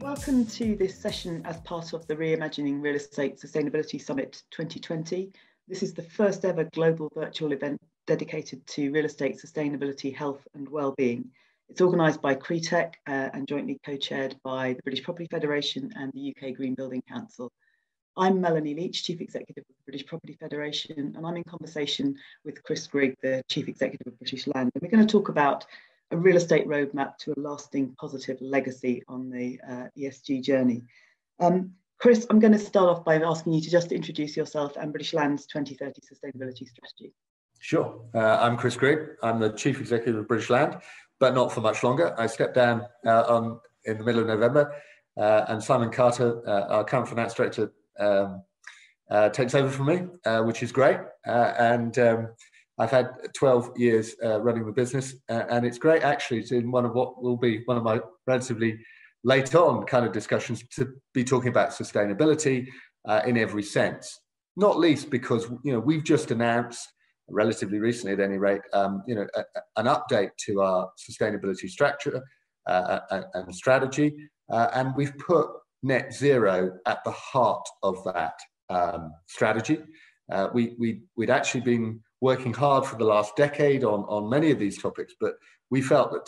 Welcome to this session as part of the Reimagining Real Estate Sustainability Summit 2020. This is the first ever global virtual event dedicated to real estate sustainability, health and wellbeing. It's organised by CREtech and jointly co-chaired by the British Property Federation and the UK Green Building Council. I'm Melanie Leach, Chief Executive of the British Property Federation, and I'm in conversation with Chris Grigg, the Chief Executive of British Land. And we're going to talk about a real estate roadmap to a lasting positive legacy on the ESG journey. Chris, I'm going to start off by asking you to just introduce yourself and British Land's 2030 sustainability strategy. Sure. I'm Chris Grigg. I'm the Chief Executive of British Land, but not for much longer. I stepped down in the middle of November, and Simon Carter, our current Finance Director, takes over from me, which is great. I've had 12 years running the business, and it's great actually to, in one of what will be one of my relatively late on kind of discussions, to be talking about sustainability in every sense. Not least because we've just announced, relatively recently at any rate, an update to our sustainability structure and strategy, and we've put net zero at the heart of that strategy. We'd actually been working hard for the last decade on many of these topics, but we felt that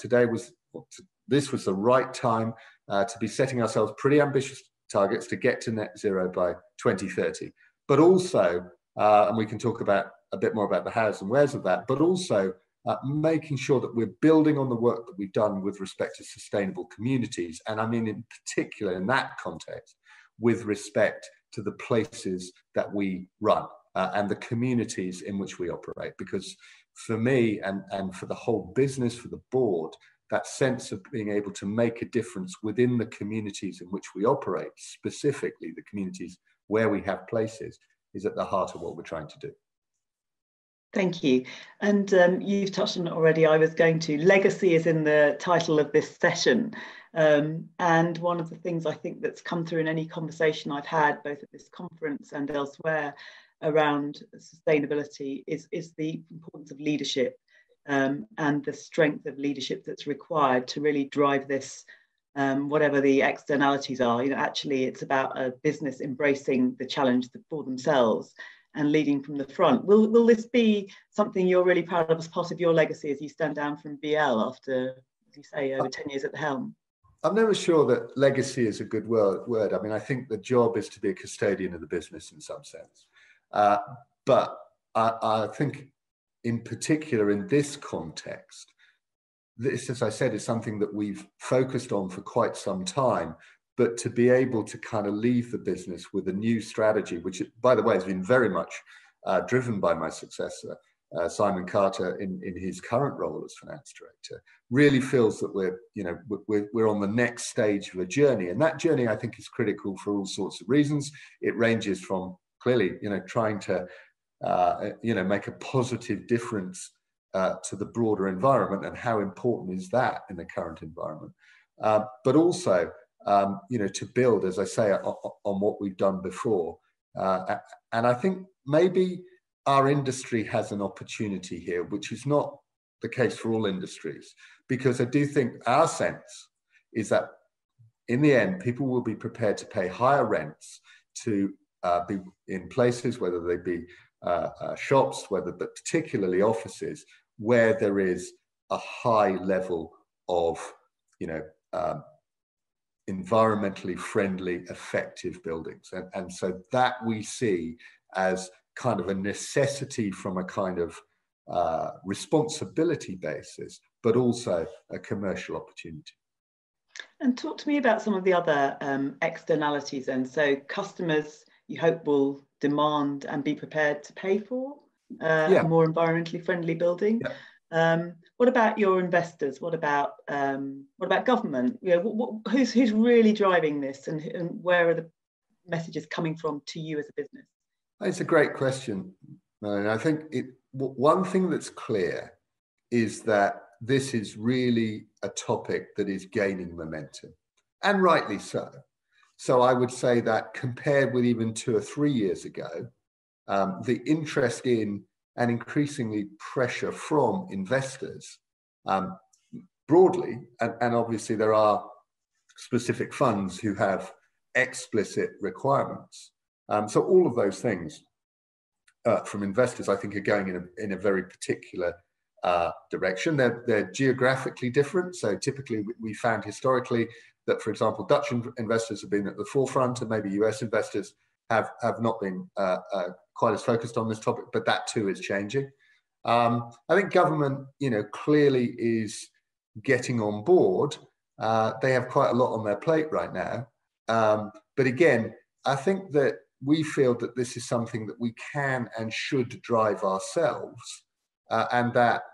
this was the right time to be setting ourselves pretty ambitious targets to get to net zero by 2030. But also, and we can talk about a bit more about the hows and wheres of that, but also making sure that we're building on the work that we've done with respect to sustainable communities. And I mean, in particular, in that context, with respect to the places that we run. And the communities in which we operate, because for me and for the whole business, for the board, that sense of being able to make a difference within the communities in which we operate, specifically the communities where we have places, is at the heart of what we're trying to do. Thank you. And you've touched on it already. I was going to, legacy is in the title of this session. And one of the things I think that's come through in any conversation I've had, both at this conference and elsewhere, around sustainability is the importance of leadership and the strength of leadership that's required to really drive this, whatever the externalities are. Actually, it's about a business embracing the challenge for themselves and leading from the front. Will this be something you're really proud of as part of your legacy as you stand down from BL after, as you say, over 10 years at the helm? I'm never sure that legacy is a good word. I mean, I think the job is to be a custodian of the business in some sense. But I think in particular in this context, this, as I said, is something that we've focused on for quite some time, but to be able to kind of leave the business with a new strategy, which by the way has been very much driven by my successor, Simon Carter, in his current role as Finance Director, really feels that we're on the next stage of a journey. And that journey, I think, is critical for all sorts of reasons. It ranges from clearly, trying to, make a positive difference to the broader environment, and how important is that in the current environment. But also, to build, as I say, on what we've done before. And I think maybe our industry has an opportunity here, which is not the case for all industries, because I do think our sense is that in the end, people will be prepared to pay higher rents to be in places, whether they be shops, but particularly offices, where there is a high level of, environmentally friendly, effective buildings. And so that we see as kind of a necessity from a kind of responsibility basis, but also a commercial opportunity. And talk to me about some of the other externalities. And so customers, you hope, will demand and be prepared to pay for a more environmentally friendly building. Yeah. What about your investors? What about government? Who's really driving this, and where are the messages coming from to you as a business? It's a great question, and I think one thing that's clear is that this is really a topic that is gaining momentum, and rightly so. So I would say that compared with even 2 or 3 years ago, the interest in and increasingly pressure from investors broadly, and obviously there are specific funds who have explicit requirements. So all of those things from investors, I think, are going in a very particular direction. They're geographically different. So typically we found historically that, for example, Dutch investors have been at the forefront, and maybe US investors have not been quite as focused on this topic, but that too is changing. I think government, clearly is getting on board. They have quite a lot on their plate right now. But again, I think that we feel that this is something that we can and should drive ourselves, and that,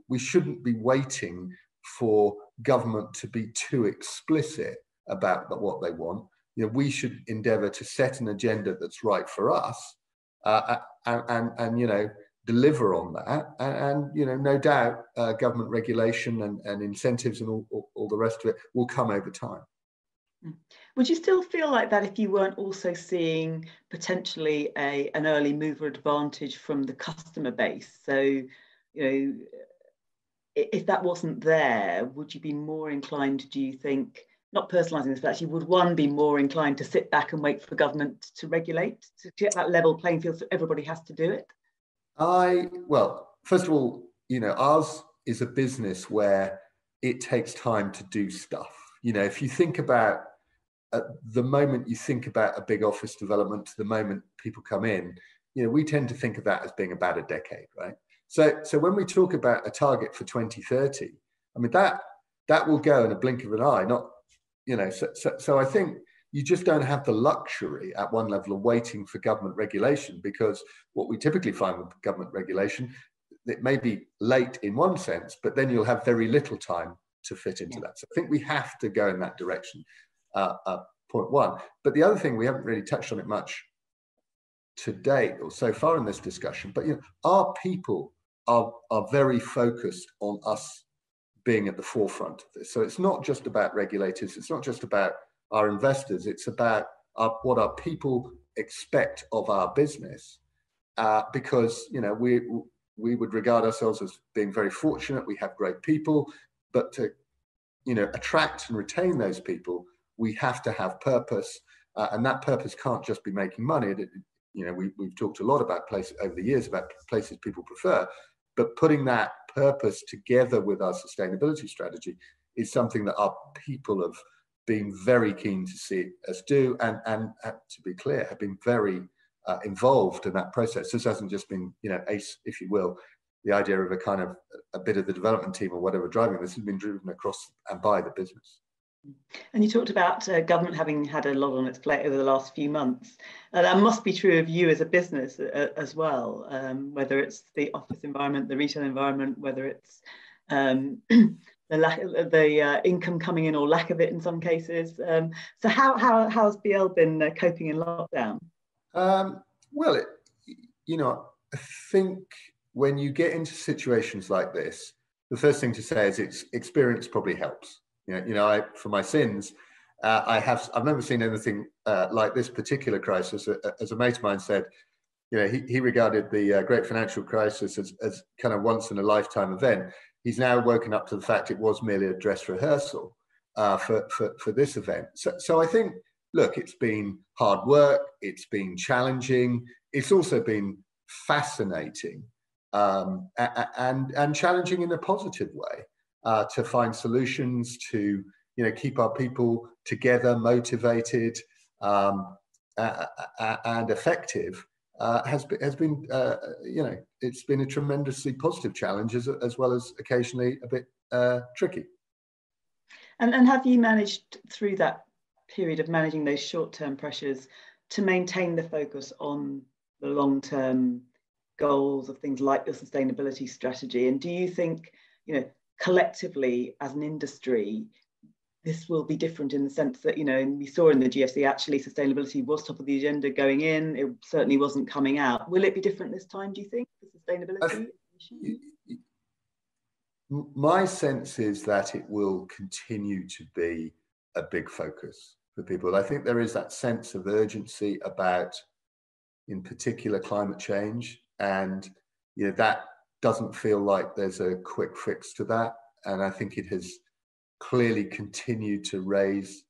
we shouldn't be waiting for government to be too explicit about what they want. We should endeavour to set an agenda that's right for us, and deliver on that. And no doubt, government regulation and incentives and all the rest of it will come over time. Would you still feel like that if you weren't also seeing potentially an early mover advantage from the customer base? So, if that wasn't there, would you be more inclined, do you think, not personalising this, but actually would one be more inclined to sit back and wait for government to regulate, to get that level playing field so everybody has to do it? Well, first of all, ours is a business where it takes time to do stuff. If you think about the moment you think about a big office development to the moment people come in, we tend to think of that as being about a decade, right? So when we talk about a target for 2030, I mean, that will go in a blink of an eye, not, so I think you just don't have the luxury at one level of waiting for government regulation, because what we typically find with government regulation, it may be late in one sense, but then you'll have very little time to fit into that. So I think we have to go in that direction, point one. But the other thing, we haven't really touched on it much to date or so far in this discussion, but our people are very focused on us being at the forefront of this. So it's not just about regulators, it's not just about our investors, it's about what our people expect of our business, because we would regard ourselves as being very fortunate. We have great people, but to attract and retain those people, we have to have purpose, and that purpose can't just be making money. We've talked a lot about places over the years, about places people prefer, but putting that purpose together with our sustainability strategy is something that our people have been very keen to see us do, and to be clear, have been very involved in that process. This hasn't just been, ACE, if you will, the idea of a bit of the development team or whatever driving this. Has been driven across and by the business. And you talked about government having had a lot on its plate over the last few months. That must be true of you as a business as well, whether it's the office environment, the retail environment, whether it's the income coming in or lack of it in some cases. So how's BL been coping in lockdown? Well, I think when you get into situations like this, the first thing to say is experience probably helps. For my sins, I've never seen anything like this particular crisis. As a mate of mine said, he regarded the great financial crisis as kind of once in a lifetime event. He's now woken up to the fact it was merely a dress rehearsal for this event. So I think, look, it's been hard work, it's been challenging, it's also been fascinating, and challenging in a positive way, to find solutions, to keep our people together, motivated, and effective. Has been it's been a tremendously positive challenge, as well as occasionally a bit tricky. And have you managed through that period of managing those short-term pressures to maintain the focus on the long-term goals of things like the sustainability strategy? And do you think, collectively as an industry, this will be different in the sense that, and we saw in the GFC, actually sustainability was top of the agenda going in, it certainly wasn't coming out. Will it be different this time, do you think, for sustainability? My sense is that it will continue to be a big focus for people. I think there is that sense of urgency about, in particular, climate change, and that doesn't feel like there's a quick fix to that. And I think it has clearly continue to rise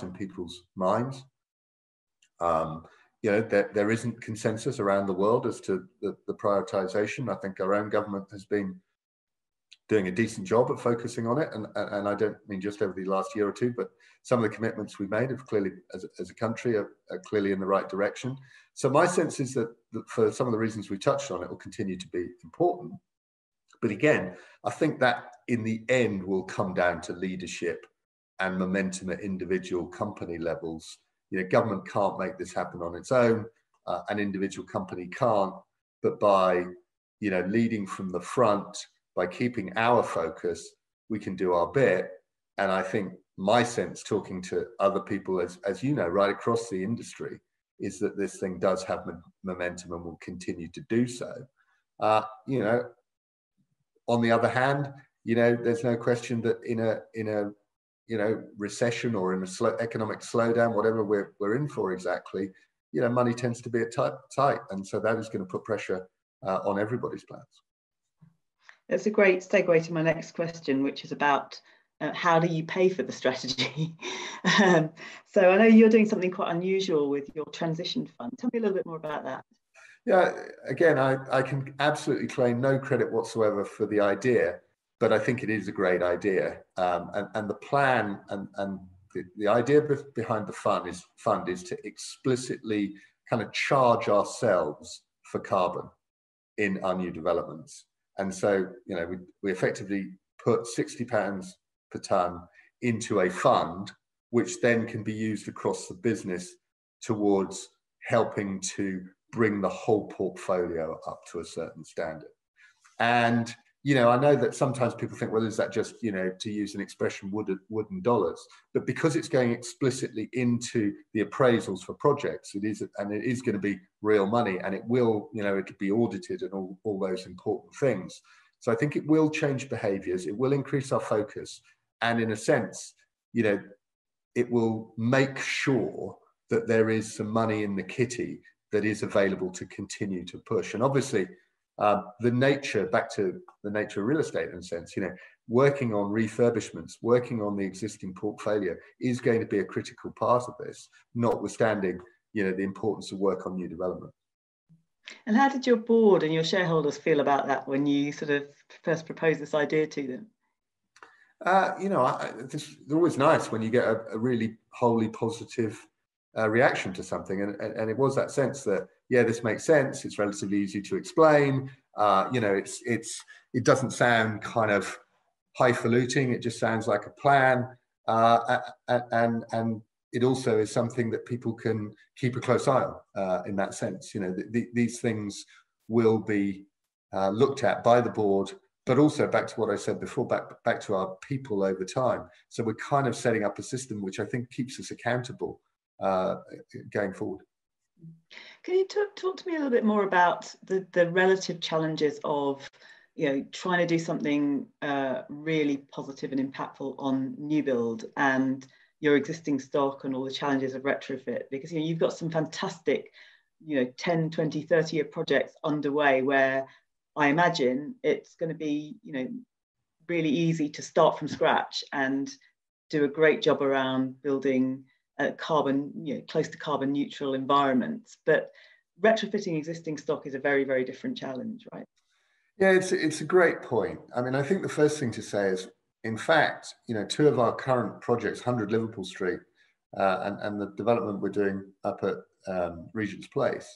in people's minds. You know, there isn't consensus around the world as to the prioritization. I think our own government has been doing a decent job at focusing on it, and I don't mean just over the last year or two, but some of the commitments we made have clearly, as a country, are clearly in the right direction. So my sense is that for some of the reasons we touched on, it will continue to be important. But again, I think that in the end will come down to leadership and momentum at individual company levels. You know, government can't make this happen on its own. An individual company can't, but by, you know, leading from the front, by keeping our focus, we can do our bit. And I think my sense, talking to other people, as you know, right across the industry, is that this thing does have momentum and will continue to do so. You know, on the other hand, you know, there's no question that in a you know, recession or in a economic slowdown, whatever we're in for exactly, you know, money tends to be tight, and so that is going to put pressure on everybody's plans. That's a great segue to my next question, which is about how do you pay for the strategy? So I know you're doing something quite unusual with your transition fund. Tell me a little bit more about that. Yeah, again, I can absolutely claim no credit whatsoever for the idea, but I think it is a great idea. And the plan and the idea behind the fund is to explicitly kind of charge ourselves for carbon in our new developments. And so, you know, we effectively put £60 per tonne into a fund, which then can be used across the business towards helping to bring the whole portfolio up to a certain standard. And, you know, I know that sometimes people think, well, is that just, you know, to use an expression, wooden dollars? But because it's going explicitly into the appraisals for projects, it is going to be real money, and it will, you know, it'll be audited and all those important things. So I think it will change behaviors. It will increase our focus. And in a sense, you know, it will make sure that there is some money in the kitty that is available to continue to push. And obviously, back to the nature of real estate in a sense, you know, working on refurbishments, working on the existing portfolio is going to be a critical part of this, notwithstanding, you know, the importance of work on new development. And how did your board and your shareholders feel about that when you sort of first proposed this idea to them? You know, it's always nice when you get a really wholly positive reaction to something, and it was that sense that, yeah, this makes sense. It's relatively easy to explain. You know, it doesn't sound kind of highfalutin. It just sounds like a plan, and it also is something that people can keep a close eye on. In that sense, you know, these things will be looked at by the board, but also back to what I said before, back to our people over time. So we're kind of setting up a system which I think keeps us accountable going forward. Can you talk to me a little bit more about the relative challenges of, you know, trying to do something really positive and impactful on new build and your existing stock and all the challenges of retrofit? Because, you know, you've got some fantastic, you know, 10, 20, 30-year projects underway where I imagine it's going to be, you know, really easy to start from scratch and do a great job around building carbon, you know, close to carbon neutral environments. But retrofitting existing stock is a very, very different challenge, right? Yeah, it's a great point. I mean, I think the first thing to say is, in fact, you know, two of our current projects, 100 Liverpool Street and the development we're doing up at Regent's Place,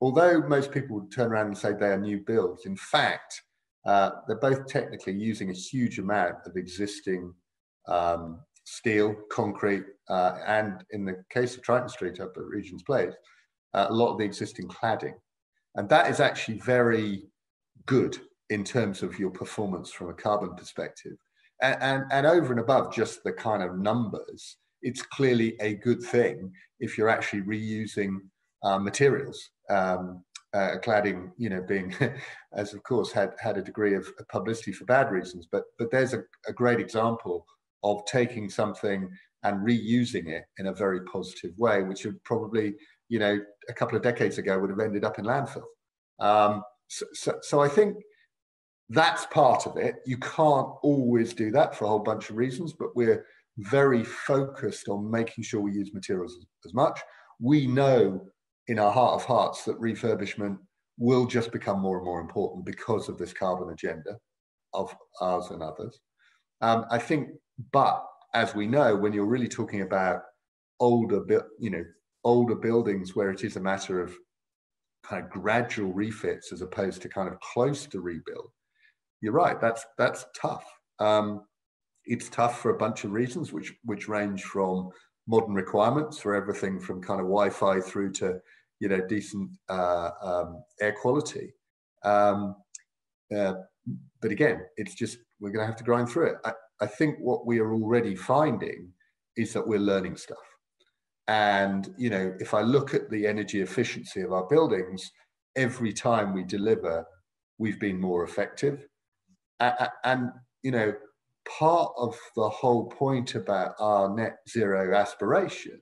although most people would turn around and say they are new builds, in fact, they're both technically using a huge amount of existing steel, concrete, and in the case of Triton Street up at Regent's Place, a lot of the existing cladding. And that is actually very good in terms of your performance from a carbon perspective. And over and above just the kind of numbers, it's clearly a good thing if you're actually reusing materials. Cladding, you know, being, as of course, had a degree of publicity for bad reasons, but there's a great example of taking something and reusing it in a very positive way, which would probably, you know, a couple of decades ago would have ended up in landfill. So I think that's part of it. You can't always do that for a whole bunch of reasons, but we're very focused on making sure we use materials as much. We know in our heart of hearts that refurbishment will just become more and more important because of this carbon agenda of ours and others. I think, but as we know, when you're really talking about older buildings where it is a matter of kind of gradual refits as opposed to kind of close to rebuild, you're right, that's tough. It's tough for a bunch of reasons, which range from modern requirements for everything from kind of Wi-Fi through to, you know, decent air quality. But again, it's just, we're going to have to grind through it. I think what we are already finding is that we're learning stuff. And, you know, if I look at the energy efficiency of our buildings, every time we deliver, we've been more effective. And, you know, part of the whole point about our net zero aspiration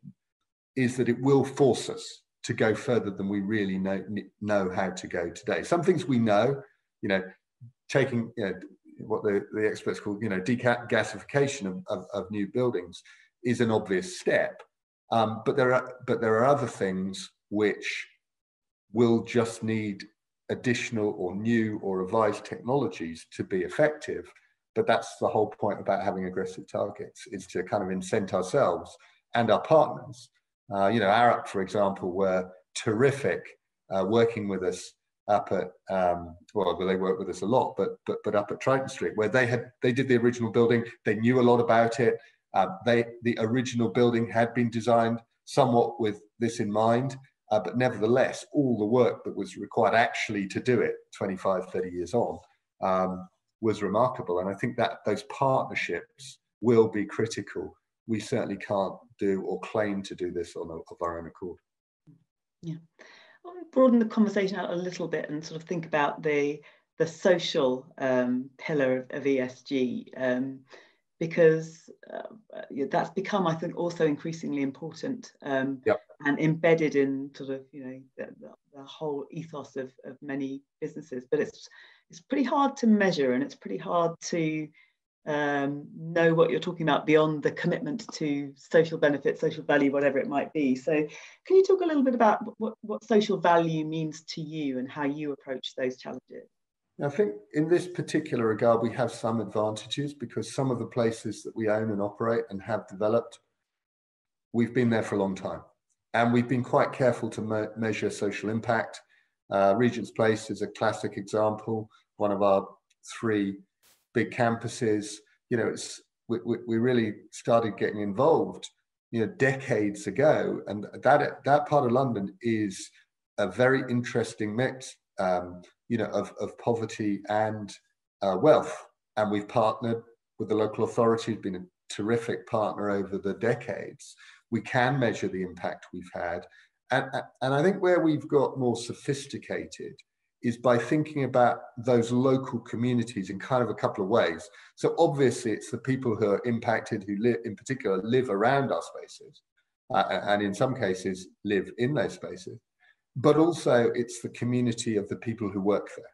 is that it will force us to go further than we really know how to go today. Some things we know, you know, taking, you know, what the experts call, you know, degasification of new buildings is an obvious step. But there are other things which will just need additional or new or revised technologies to be effective. But that's the whole point about having aggressive targets, is to kind of incent ourselves and our partners. You know, Arup, for example, were terrific working with us up at, well, they worked with us a lot, but up at Triton Street, where they did the original building. They knew a lot about it. The original building had been designed somewhat with this in mind, but nevertheless, all the work that was required actually to do it 25, 30 years on was remarkable. And I think that those partnerships will be critical. We certainly can't do or claim to do this of our own accord. Yeah. I want to broaden the conversation out a little bit and sort of think about the social pillar of ESG. Because that's become, I think, also increasingly important Yep. and embedded in sort of, you know, the whole ethos of many businesses. But it's pretty hard to measure, and it's pretty hard to know what you're talking about beyond the commitment to social benefit, social value, whatever it might be. So can you talk a little bit about what social value means to you and how you approach those challenges? I think in this particular regard, we have some advantages because some of the places that we own and operate and have developed, we've been there for a long time. And we've been quite careful to measure social impact. Regent's Place is a classic example, one of our 3 big campuses. You know, we really started getting involved, you know, decades ago. And that part of London is a very interesting mix. You know, of poverty and wealth. And we've partnered with the local authorities, been a terrific partner over the decades. We can measure the impact we've had. And I think where we've got more sophisticated is by thinking about those local communities in kind of a couple of ways. So obviously it's the people who are impacted, who in particular live around our spaces, and in some cases live in those spaces. But also it's the community of the people who work there.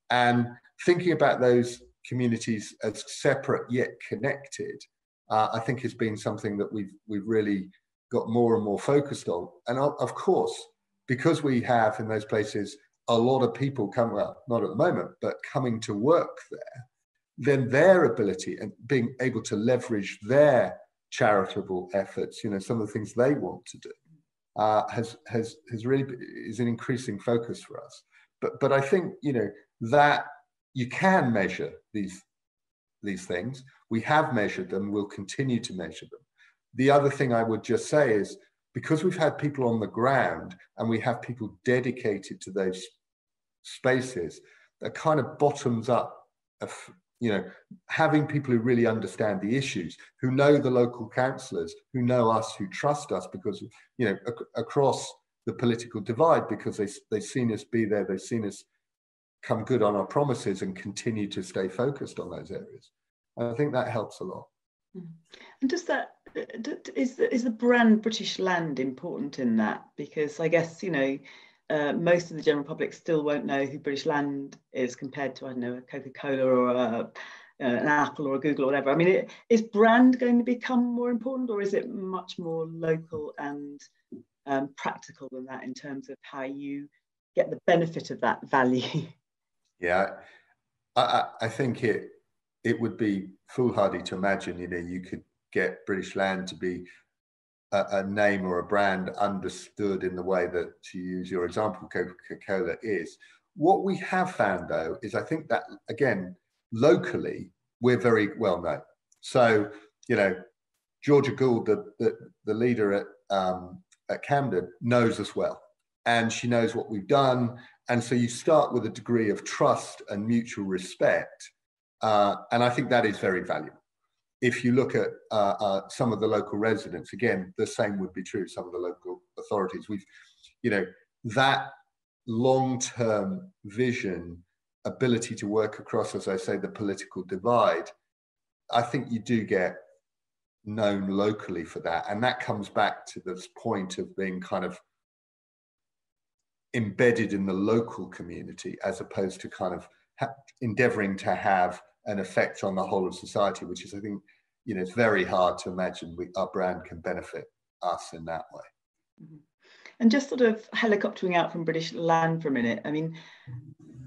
And thinking about those communities as separate yet connected, I think has been something that we've really got more and more focused on. And of course, because we have in those places a lot of people come, well, not at the moment, but coming to work there, then their ability and being able to leverage their charitable efforts, you know, some of the things they want to do, has really is an increasing focus for us. But I think, you know, that you can measure these things. We have measured them, we'll continue to measure them. The other thing I would just say is, because we've had people on the ground and we have people dedicated to those spaces, that kind of bottoms up of, you know, having people who really understand the issues, who know the local councillors, who know us, who trust us, because, you know, across the political divide, because they've seen us be there, they've seen us come good on our promises and continue to stay focused on those areas. And I think that helps a lot. And does that, is the brand British Land important in that? Because I guess, you know, most of the general public still won't know who British Land is compared to, I don't know, a Coca-Cola or an Apple or a Google or whatever. I mean, is brand going to become more important, or is it much more local and practical than that in terms of how you get the benefit of that value? Yeah, I think it would be foolhardy to imagine, you could get British Land to be a name or a brand understood in the way that, to use your example, Coca-Cola is. What we have found, though, is I think that, again, locally, we're very well known. So, Georgia Gould, the leader at Camden, knows us well, and she knows what we've done. And so you start with a degree of trust and mutual respect. And I think that is very valuable. If you look at some of the local residents, again, the same would be true of some of the local authorities. That long-term vision, ability to work across, as I say, the political divide, I think you do get known locally for that. And that comes back to this point of being kind of embedded in the local community, as opposed to kind of endeavoring to have an effect on the whole of society, which is, I think, it's very hard to imagine our brand can benefit us in that way. Mm-hmm. And just sort of helicoptering out from British Land for a minute, I mean,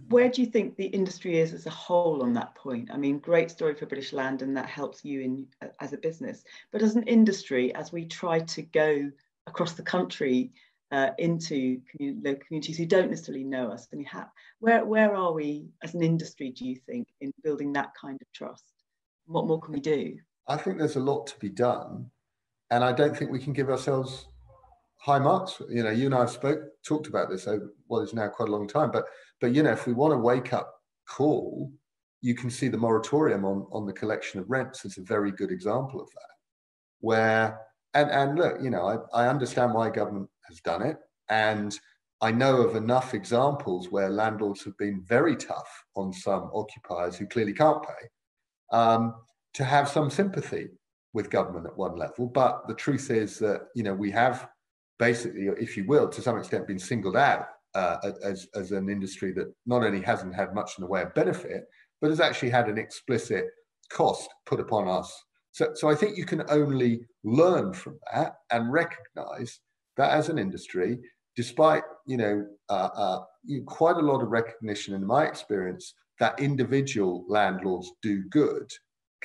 where do you think the industry is as a whole on that point? I mean, great story for British Land, and that helps you as a business. But as an industry, as we try to go across the country into local communities who don't necessarily know us, and where are we as an industry, do you think, in building that kind of trust? What more can we do? I think there's a lot to be done, and I don't think we can give ourselves high marks. You and I have talked about this over what is now quite a long time, but if we want a wake-up call, you can see the moratorium on the collection of rents as a very good example of that, where and look, I understand why government has done it, and I know of enough examples where landlords have been very tough on some occupiers who clearly can't pay, to have some sympathy with government at one level. But the truth is that we have basically, if you will, to some extent been singled out as an industry that not only hasn't had much in the way of benefit, but has actually had an explicit cost put upon us. So I think you can only learn from that and recognize that as an industry, despite quite a lot of recognition in my experience that individual landlords do good,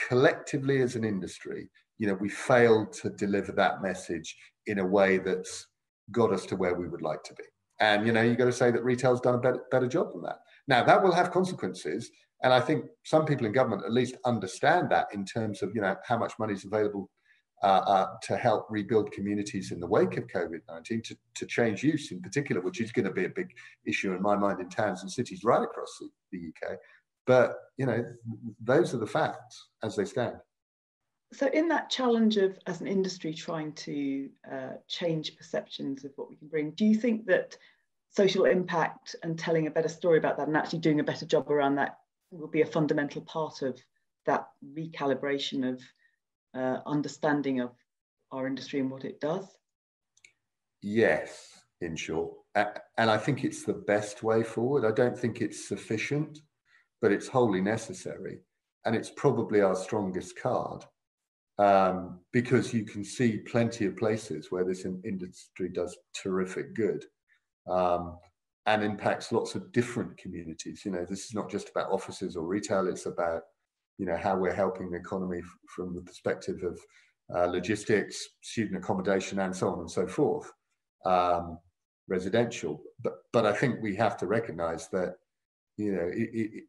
collectively as an industry, we failed to deliver that message in a way that's got us to where we would like to be. And you've got to say that retail's done a better job than that. Now, that will have consequences, and I think some people in government at least understand that in terms of how much money is available to help rebuild communities in the wake of COVID-19, to change use in particular, which is going to be a big issue in my mind in towns and cities right across the UK. But those are the facts as they stand. So in that challenge of, as an industry, trying to change perceptions of what we can bring, do you think that social impact and telling a better story about that and actually doing a better job around that will be a fundamental part of that recalibration of understanding of our industry and what it does? Yes, in short. And I think it's the best way forward. I don't think it's sufficient, but it's wholly necessary. And it's probably our strongest card. Because you can see plenty of places where this industry does terrific good, and impacts lots of different communities. This is not just about offices or retail, it's about, how we're helping the economy from the perspective of logistics, student accommodation, and so on and so forth, residential. But I think we have to recognize that,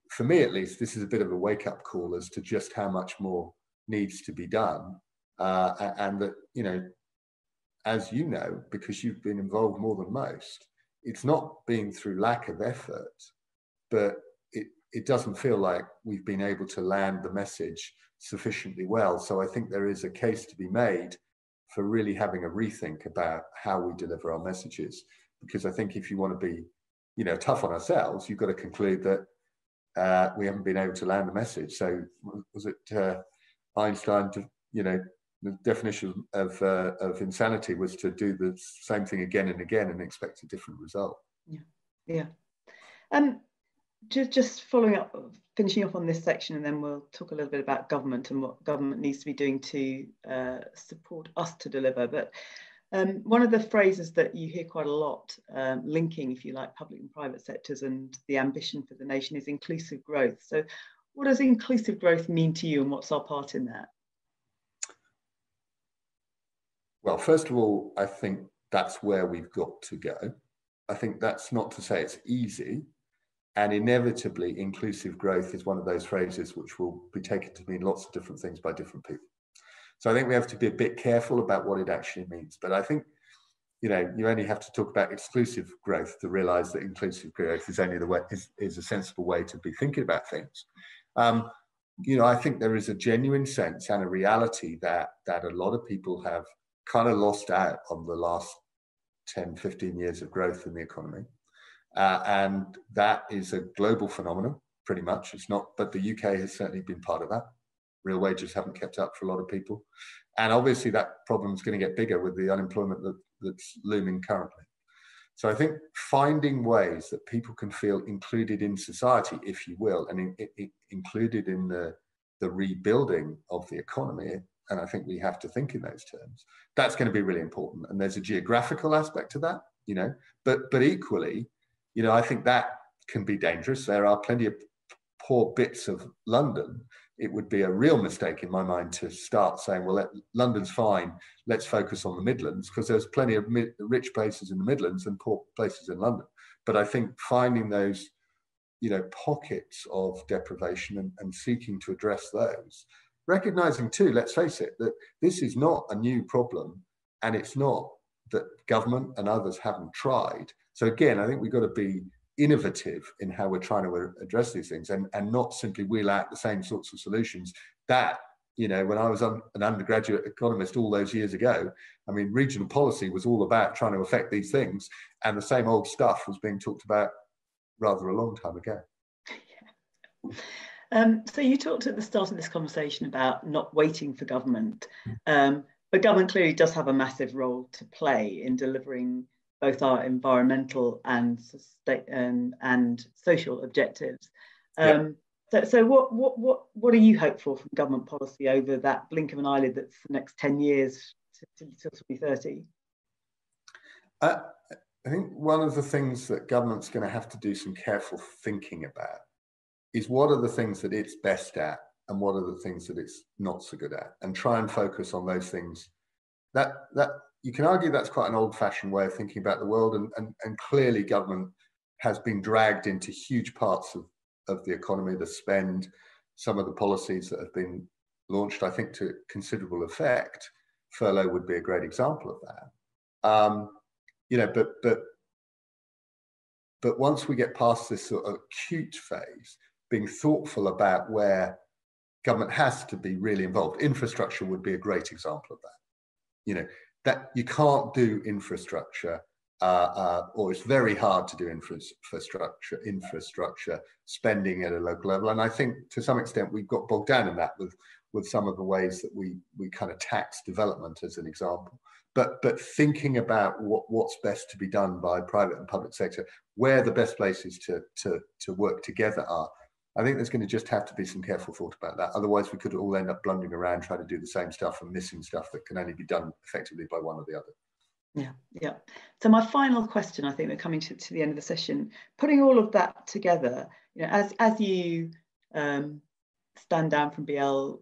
for me at least, this is a bit of a wake-up call as to just how much more needs to be done, and that, as you know, because you've been involved more than most, it's not been through lack of effort, but it doesn't feel like we've been able to land the message sufficiently well. So I think there is a case to be made for really having a rethink about how we deliver our messages, because I think if you want to be, tough on ourselves, you've got to conclude that we haven't been able to land the message. So was it Einstein, the definition of insanity was to do the same thing again and again and expect a different result. Yeah, yeah. Just following up, finishing off on this section, and then we'll talk a little bit about government and what government needs to be doing to support us to deliver. But one of the phrases that you hear quite a lot, linking, if you like, public and private sectors and the ambition for the nation, is inclusive growth. So what does inclusive growth mean to you, and what's our part in that? Well, first of all, I think that's where we've got to go. I think that's not to say it's easy. And inevitably, inclusive growth is one of those phrases which will be taken to mean lots of different things by different people. So I think we have to be a bit careful about what it actually means. But I think, you know, you only have to talk about exclusive growth to realize that inclusive growth is only the way, is a sensible way to be thinking about things. You know, I think there is a genuine sense and a reality that a lot of people have kind of lost out on the last 10, 15 years of growth in the economy. And that is a global phenomenon, pretty much. It's not, but the UK has certainly been part of that. Real wages haven't kept up for a lot of people. And obviously that problem is going to get bigger with the unemployment that's looming currently. So I think finding ways that people can feel included in society, if you will, and included in the rebuilding of the economy, and I think we have to think in those terms, that's going to be really important. And there's a geographical aspect to that, you know, but equally, you know, I think that can be dangerous. There are plenty of poor bits of London. It would be a real mistake in my mind to start saying, well, London's fine, let's focus on the Midlands, because there's plenty of rich places in the Midlands and poor places in London. But I think finding those, you know, pockets of deprivation and seeking to address those, recognizing too, let's face it, that this is not a new problem, and it's not that government and others haven't tried. So again, I think we've got to be innovative in how we're trying to address these things, and not simply wheel out the same sorts of solutions that, you know, when I was an undergraduate economist all those years ago, I mean, regional policy was all about trying to affect these things, and the same old stuff was being talked about rather a long time ago. Yeah. So you talked at the start of this conversation about not waiting for government, but government clearly does have a massive role to play in delivering both our environmental and social objectives. So what do you hope for from government policy over that blink of an eyelid that's the next 10 years to 2030? I think one of the things that government's going to have to do some careful thinking about is what are the things that it's best at and what are the things that it's not so good at, and try and focus on those things. That you can argue that's quite an old-fashioned way of thinking about the world, and clearly government has been dragged into huge parts of the economy, the spend, some of the policies that have been launched, I think, to considerable effect. Furlough would be a great example of that. You know, but once we get past this sort of acute phase, being thoughtful about where government has to be really involved, infrastructure would be a great example of that. You know, that you can't do infrastructure, or it's very hard to do infrastructure spending at a local level. And I think to some extent we've got bogged down in that with some of the ways that we kind of tax development as an example. But thinking about what's best to be done by private and public sector, where the best places to work together are, I think there's going to just have to be some careful thought about that. Otherwise, we could all end up blundering around trying to do the same stuff and missing stuff that can only be done effectively by one or the other. Yeah. So my final question, I think we're coming to the end of the session, putting all of that together, you know, as you stand down from BL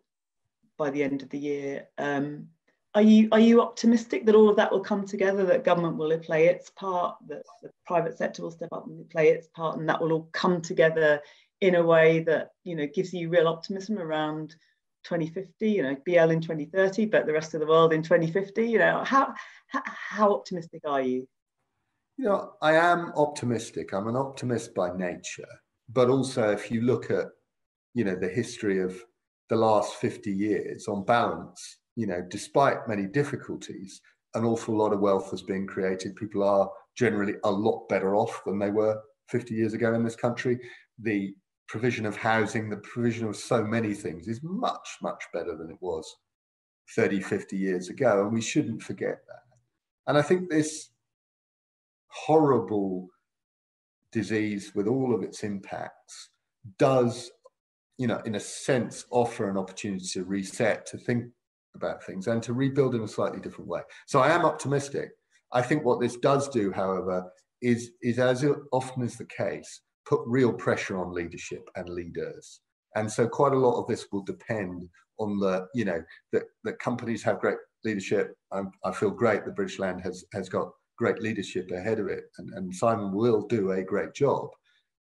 by the end of the year, are you optimistic that all of that will come together, that government will play its part, that the private sector will step up and play its part, and that will all come together in a way that, you know, gives you real optimism around 2050, you know, BL in 2030, but the rest of the world in 2050? You know, how optimistic are you? You know, I am optimistic. I'm an optimist by nature, but also if you look at, you know, the history of the last 50 years, on balance, you know, despite many difficulties, an awful lot of wealth has been created. People are generally a lot better off than they were 50 years ago in this country. The provision of housing, the provision of so many things is much, much better than it was 30, 50 years ago. And we shouldn't forget that. And I think this horrible disease, with all of its impacts, does, in a sense, offer an opportunity to reset, to think about things and to rebuild in a slightly different way. So I am optimistic. I think what this does do, however, is as often is the case, put real pressure on leadership and leaders. And so quite a lot of this will depend on that companies have great leadership. I feel great that British Land has got great leadership ahead of it, and Simon will do a great job.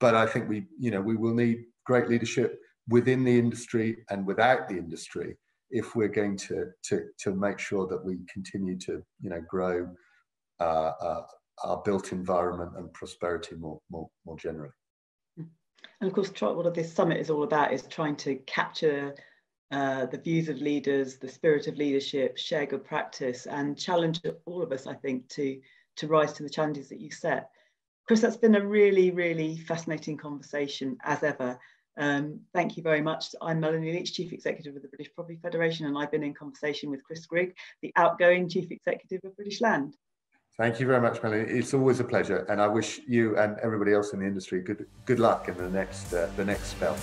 But I think we will need great leadership within the industry and without the industry if we're going to make sure that we continue to grow our built environment and prosperity more generally. And of course, what this summit is all about is trying to capture the views of leaders, the spirit of leadership, share good practice, and challenge all of us, I think, to rise to the challenges that you set. Chris, that's been a really, really fascinating conversation as ever. Thank you very much. I'm Melanie Leach, Chief Executive of the British Property Federation, and I've been in conversation with Chris Grigg, the outgoing Chief Executive of British Land. Thank you very much, Melanie. It's always a pleasure, and I wish you and everybody else in the industry good luck in the next spell.